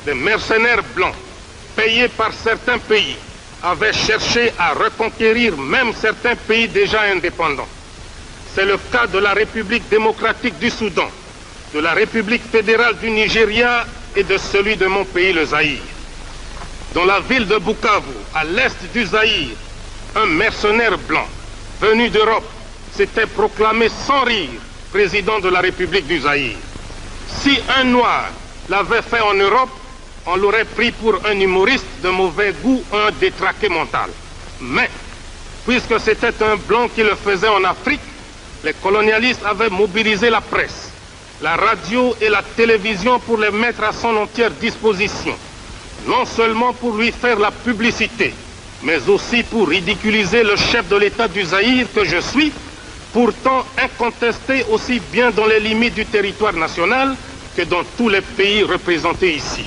des mercenaires blancs, payés par certains pays, avaient cherché à reconquérir même certains pays déjà indépendants. C'est le cas de la République démocratique du Soudan, de la République fédérale du Nigeria et de celui de mon pays, le Zaïre. Dans la ville de Bukavu, à l'est du Zaïre, un mercenaire blanc venu d'Europe s'était proclamé sans rire président de la République du Zaïre. Si un noir l'avait fait en Europe, on l'aurait pris pour un humoriste de mauvais goût, un détraqué mental. Mais, puisque c'était un blanc qui le faisait en Afrique, les colonialistes avaient mobilisé la presse, la radio et la télévision pour les mettre à son entière disposition, non seulement pour lui faire la publicité, mais aussi pour ridiculiser le chef de l'État du Zaïre que je suis, pourtant incontesté aussi bien dans les limites du territoire national que dans tous les pays représentés ici.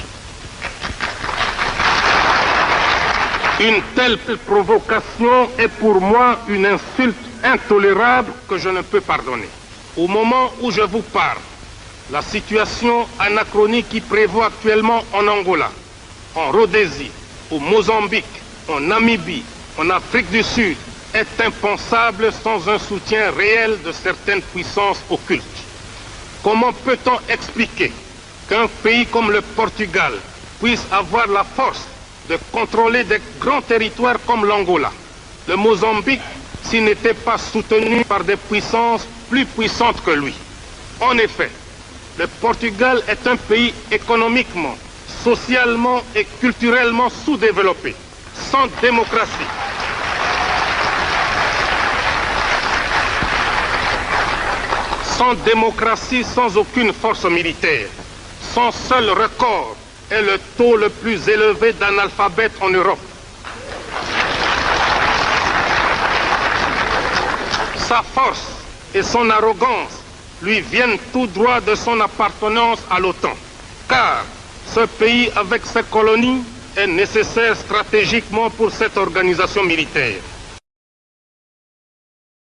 Une telle provocation est pour moi une insulte intolérable que je ne peux pardonner. Au moment où je vous parle, la situation anachronique qui prévaut actuellement en Angola, en Rhodésie, au Mozambique, en Namibie, en Afrique du Sud, est impensable sans un soutien réel de certaines puissances occultes. Comment peut-on expliquer qu'un pays comme le Portugal puisse avoir la force de contrôler des grands territoires comme l'Angola, le Mozambique, s'il n'était pas soutenu par des puissances plus puissantes que lui? En effet, le Portugal est un pays économiquement, socialement et culturellement sous-développé, sans démocratie. Sans démocratie, sans aucune force militaire. Son seul record est le taux le plus élevé d'analphabètes en Europe. Sa force et son arrogance lui viennent tout droit de son appartenance à l'OTAN. Car ce pays avec ses colonies est nécessaire stratégiquement pour cette organisation militaire.